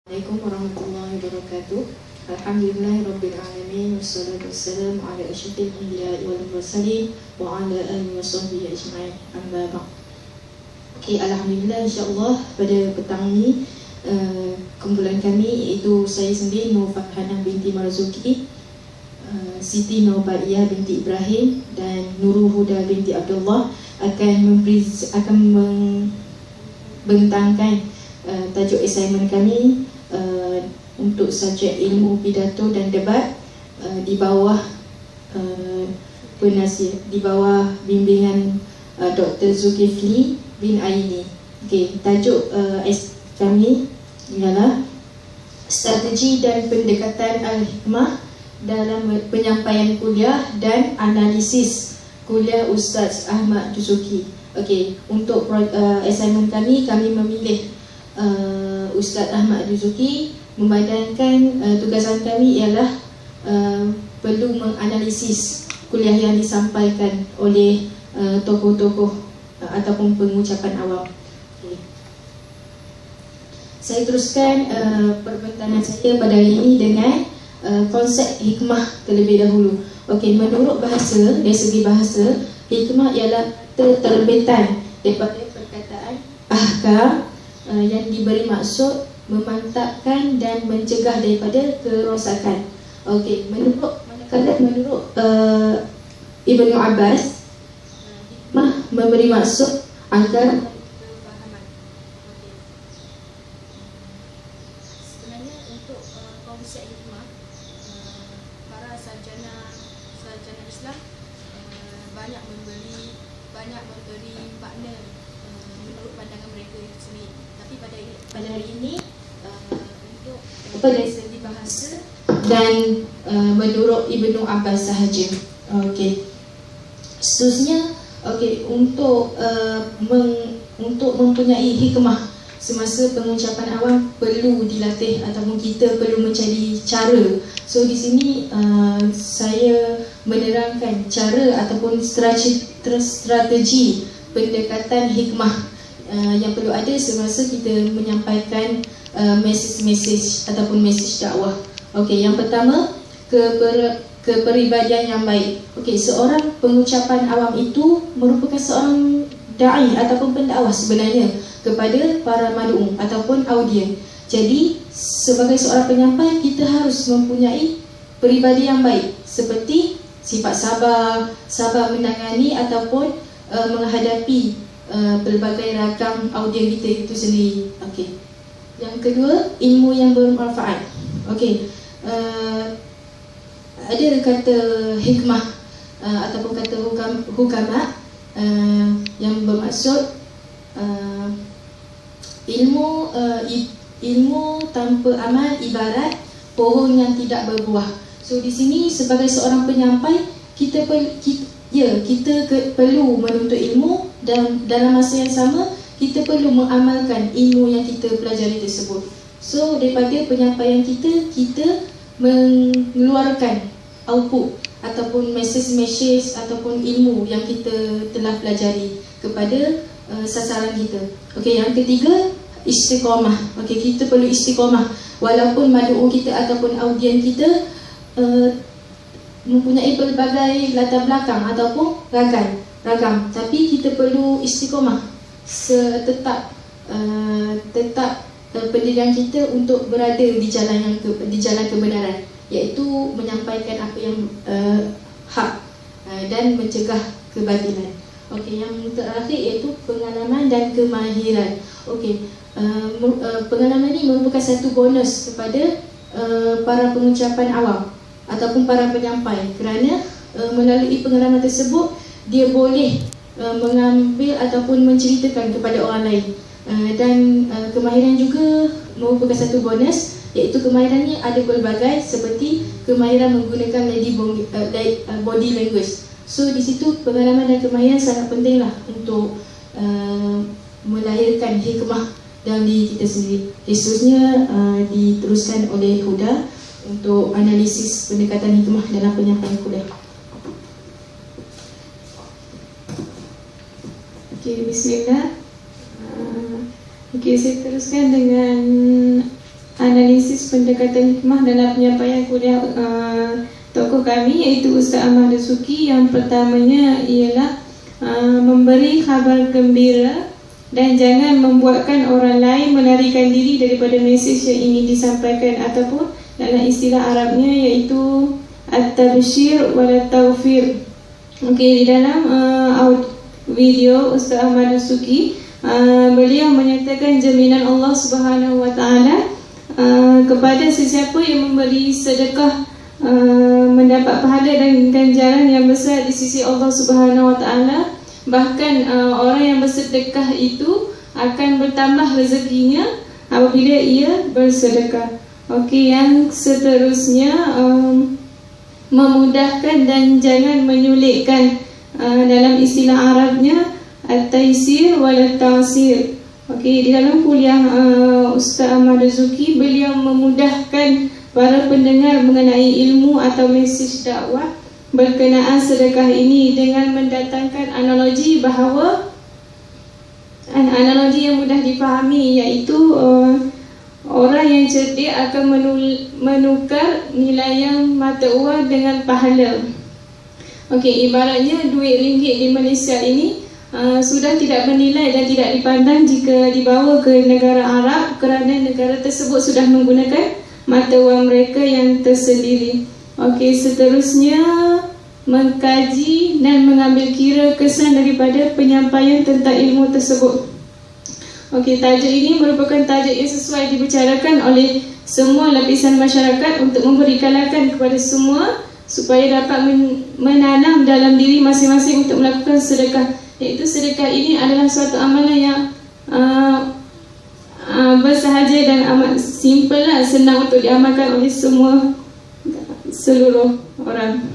Assalamualaikum warahmatullahi wabarakatuh. Alhamdulillahirabbil alamin wassalatu wassalamu ala asyrafil anbiya'i wal mursalin wa ala alihi washabbihi ajma'in. Amma ba'd. Okey, alhamdulillah, insyaallah pada petang ini kumpulan kami iaitu saya sendiri Nur Farhanah binti Marzuki, Siti Nur Baiyah binti Ibrahim dan Nurul Huda binti Abdullah akan membentangkan tajuk assignment kami untuk subjek ilmu pidato dan debat di bawah di bawah bimbingan Dr. Zulkifli bin Aini. Okey, tajuk kami ialah strategi dan pendekatan al-hikmah dalam penyampaian kuliah dan analisis kuliah Ustaz Ahmad Dusuki. Okey, untuk assignment kami memilih Ustaz Ahmad Dusuki. Memandangkan tugasan kami ialah perlu menganalisis kuliah yang disampaikan oleh tokoh-tokoh ataupun pengucapan awam. Okay. Saya teruskan perbincangan saya pada hari ini dengan konsep hikmah terlebih dahulu. Okey, menurut bahasa, dari segi bahasa, hikmah ialah terbitan daripada perkataan ahkam yang diberi maksud memantapkan dan mencegah daripada kerosakan. Okey, menurut Ibnu Abbas, hikmah memberi maksud agar kefahaman. Sebenarnya untuk konsep hikmah, para sarjana Islam banyak memberi makna menurut pandangan mereka sendiri. Tapi pada hari ini untuk dari segi bahasa dan menurut Ibnu Abbas sahaja. Okey. Seterusnya, okey, untuk mempunyai hikmah semasa pengucapan awam perlu dilatih ataupun kita perlu mencari cara. So di sini saya menerangkan cara ataupun strategi pendekatan hikmah yang perlu ada semasa kita menyampaikan mesej ataupun mesej dakwah. Okey, yang pertama, kepribadian yang baik. Okey, seorang pengucapan awam itu merupakan seorang dai ataupun pendakwah sebenarnya kepada para mad'u ataupun audien. Jadi sebagai seorang penyampai, kita harus mempunyai peribadi yang baik seperti sifat sabar menangani ataupun menghadapi pelbagai ragam audien kita itu sendiri. Okey. Yang kedua, ilmu yang bermanfaat. Okey. Ada kata hikmah ataupun kata hukama yang bermaksud ilmu tanpa amal ibarat pohon yang tidak berbuah. So di sini sebagai seorang penyampai, kita perlu menuntut ilmu dan dalam masa yang sama kita perlu mengamalkan ilmu yang kita pelajari tersebut. So daripada penyampaian kita mengeluarkan output ataupun mesej ataupun ilmu yang kita telah pelajari kepada sasaran kita. Okey, yang ketiga, istiqamah. Okey, kita perlu istiqamah walaupun mad'u kita ataupun audien kita mempunyai pelbagai latar belakang ataupun ragam, tapi kita perlu istiqamah, tetap pendirian kita untuk berada di jalan kebenaran, iaitu menyampaikan apa yang hak dan mencegah kebatilan. Okey, yang terakhir iaitu pengalaman dan kemahiran. Okey, pengalaman ini merupakan satu bonus kepada para pengucapan awam ataupun para penyampai, kerana melalui pengalaman tersebut dia boleh mengambil ataupun menceritakan kepada orang lain. Dan kemahiran juga merupakan satu bonus, iaitu kemahirannya ada pelbagai, seperti kemahiran menggunakan body language. So di situ pengalaman dan kemahiran sangat pentinglah untuk melahirkan hikmah dalam diri kita sendiri. Seterusnya diteruskan oleh Huda untuk analisis pendekatan hikmah dalam penyampaian kuliah. Okey, bismillah. Okey, saya teruskan dengan analisis fokus pendekatan hikmah dalam penyampaian kuliah tokoh kami, iaitu Ustaz Ahmad Dasuki. Yang pertamanya ialah memberi khabar gembira dan jangan membuatkan orang lain melarikan diri daripada mesej yang ingin disampaikan, ataupun dalam istilah Arabnya iaitu at-tabshir wal tawfir. Okey, di dalam video Ustaz Ahmad Dasuki, beliau menyatakan jaminan Allah Subhanahu Wa Taala kepada sesiapa yang memberi sedekah mendapat pahala dan ganjaran yang besar di sisi Allah Subhanahu Wa Taala. Bahkan orang yang bersedekah itu akan bertambah rezekinya apabila ia bersedekah. Okey, yang seterusnya memudahkan dan jangan menyulitkan. Dalam istilah Arabnya at-taysir wal ta'sir. Okey, di dalam kuliah Ustaz Ahmad Dasuki, beliau memudahkan para pendengar mengenai ilmu atau mesej dakwah berkenaan sedekah ini dengan mendatangkan analogi bahawa analogi yang mudah dipahami, iaitu orang yang cerdik akan menukar nilai yang mata wang dengan pahala. Okey, ibaratnya duit ringgit di Malaysia ini sudah tidak bernilai dan tidak dipandang jika dibawa ke negara Arab, kerana negara tersebut sudah menggunakan mata wang mereka yang tersendiri. Okey, seterusnya mengkaji dan mengambil kira kesan daripada penyampaian tentang ilmu tersebut. Okey, tajuk ini merupakan tajuk yang sesuai dibicarakan oleh semua lapisan masyarakat untuk memberikan kepada semua supaya dapat menanam dalam diri masing-masing untuk melakukan sedekah. Iaitu sedekah ini adalah suatu amalan yang bersahaja dan amat simple lah, senang untuk diamalkan oleh seluruh orang.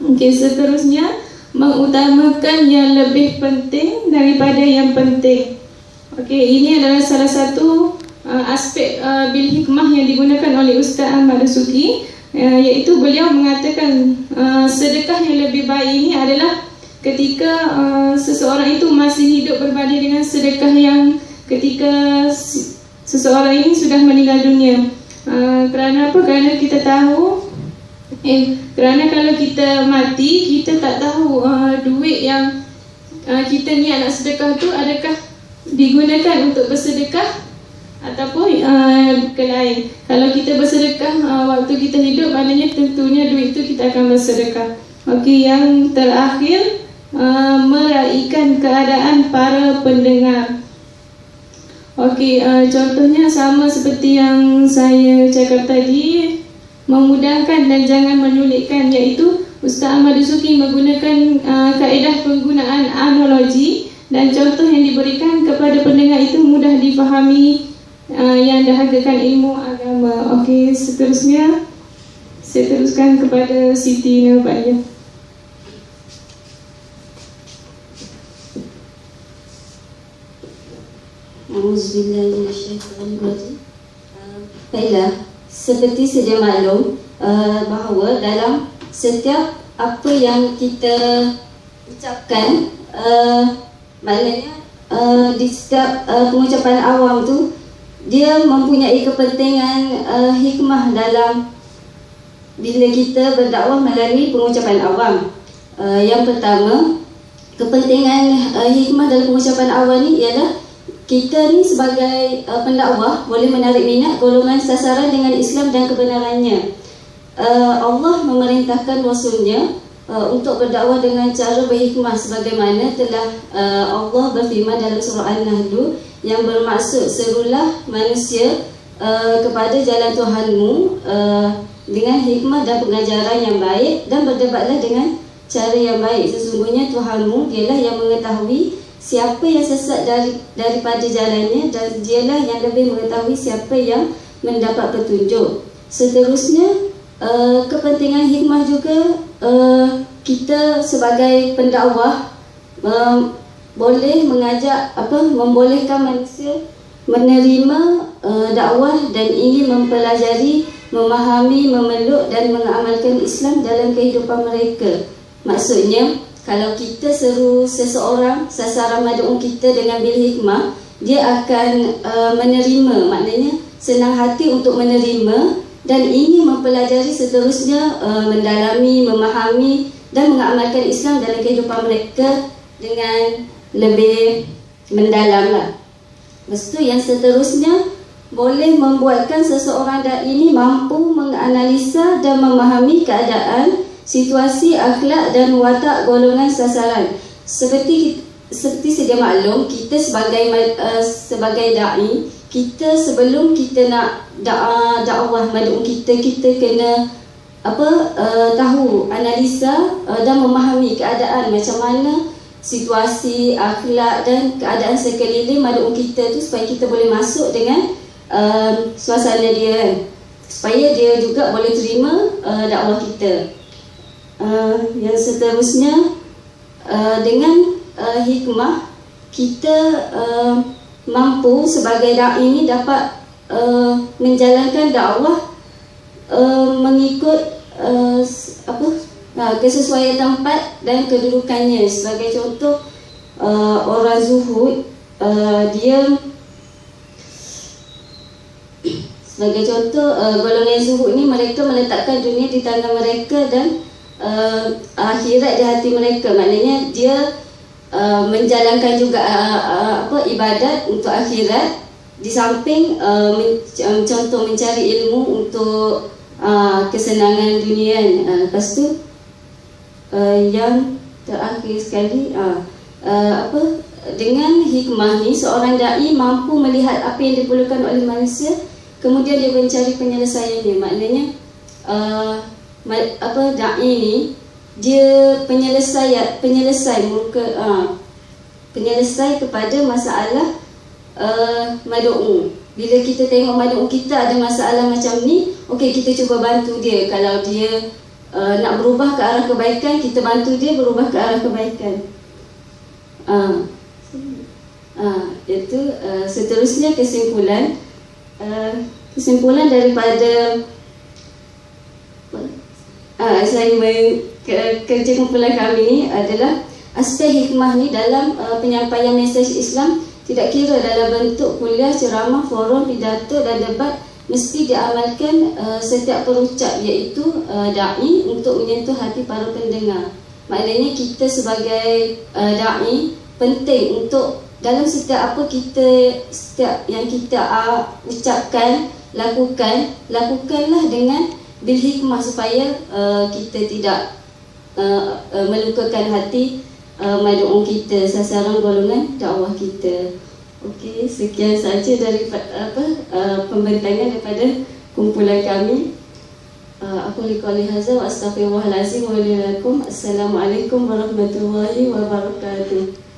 Okey, seterusnya mengutamakan yang lebih penting daripada yang penting. Okey, ini adalah salah satu aspek bil hikmah yang digunakan oleh Ustaz Ahmad Dasuki, iaitu beliau mengatakan sedekah yang lebih baik ini adalah ketika seseorang itu masih hidup berbanding dengan sedekah yang ketika seseorang ini sudah meninggal dunia. Kerana apa? Kerana kita tahu kerana kalau kita mati, kita tak tahu duit yang kita niat nak sedekah tu adakah digunakan untuk bersedekah ataupun ke lain. Kalau kita bersedekah waktu kita hidup, maknanya tentunya duit itu kita akan bersedekah. Okey, yang terakhir meraihkan keadaan para pendengar. Okey, contohnya sama seperti yang saya cakap tadi, memudahkan dan jangan menyulitkan, iaitu Ustaz Ahmad Dasuki menggunakan kaedah penggunaan analogi dan contoh yang diberikan kepada pendengar itu mudah difahami yang dahagakan ilmu agama. Okey, seterusnya saya teruskan kepada Siti Nurbaya. Auzubillahiminasyaitanirrajim. Baiklah, seperti sedia maklum bahawa dalam setiap apa yang kita ucapkan, maknanya di setiap pengucapan awam tu dia mempunyai kepentingan hikmah dalam bila kita berdakwah melalui pengucapan awam. Yang pertama, kepentingan hikmah dalam pengucapan awam ni ialah kita ni sebagai pendakwah boleh menarik minat golongan sasaran dengan Islam dan kebenarannya. Allah memerintahkan Rasulnya untuk berdakwah dengan cara berhikmah sebagaimana telah Allah berfirman dalam surah An-Nahl yang bermaksud serulah manusia kepada jalan Tuhanmu dengan hikmah dan pengajaran yang baik, dan berdebatlah dengan cara yang baik. Sesungguhnya Tuhanmu dialah yang mengetahui siapa yang sesat daripada jalannya, dan dialah yang lebih mengetahui siapa yang mendapat petunjuk. Seterusnya, kepentingan hikmah juga kita sebagai pendakwah boleh mengajak membolehkan manusia menerima dakwah dan ingin mempelajari, memahami, memeluk dan mengamalkan Islam dalam kehidupan mereka. Maksudnya, kalau kita seru seseorang, sasaran mad'u kita dengan bil hikmah, dia akan menerima. Maknanya senang hati untuk menerima dan ingin mempelajari seterusnya, mendalami, memahami dan mengamalkan Islam dalam kehidupan mereka dengan lebih mendalam lah. Lepas tu yang seterusnya boleh membuatkan seseorang dai ini mampu menganalisa dan memahami keadaan, situasi, akhlak dan watak golongan sasaran. Seperti sedia maklum, kita sebagai dai, kita sebelum kita nak dakwah mad'u kita kena tahu, analisa dan memahami keadaan macam mana situasi, akhlak dan keadaan sekeliling mad'u kita tu, supaya kita boleh masuk dengan suasana dia, supaya dia juga boleh terima dakwah kita. Yang seterusnya, dengan hikmah kita mampu sebagai dai ini dapat menjalankan dakwah mengikut kesesuaian tempat dan kedudukannya. Sebagai contoh, orang zuhud, sebagai contoh, golongan zuhud ni mereka meletakkan dunia di tangan mereka dan akhirat di hati mereka. Maknanya dia menjalankan juga ibadat untuk akhirat, di samping contoh mencari ilmu untuk kesenangan dunia. Lepas tu yang terakhir sekali, dengan hikmah ni seorang dai mampu melihat apa yang diperlukan oleh manusia, kemudian dia mencari penyelesaiannya. Maknanya dai ni dia penyelesai kepada masalah mad'u. Bila kita tengok mad'u kita ada masalah macam ni, okey, kita cuba bantu dia. Kalau dia nak berubah ke arah kebaikan, kita bantu dia berubah ke arah kebaikan. Itu seterusnya kesimpulan daripada kerja kumpulan kami ni adalah aspek hikmah ni dalam penyampaian mesej Islam tidak kira dalam bentuk kuliah, ceramah, forum, pidato dan debat, mesti diamalkan setiap perucap, iaitu dai untuk menyentuh hati para pendengar. Maknanya kita sebagai dai penting untuk dalam setiap yang kita ucapkan, lakukanlah dengan bil hikmah, supaya kita tidak melukakan hati mad'u kita, sasaran golongan dakwah kita. Okey, sekian saja dari pembentangan daripada kumpulan kami. Aku liqali hadza wa astaghfirullahalazim wa li lakum. Assalamualaikum warahmatullahi wabarakatuh.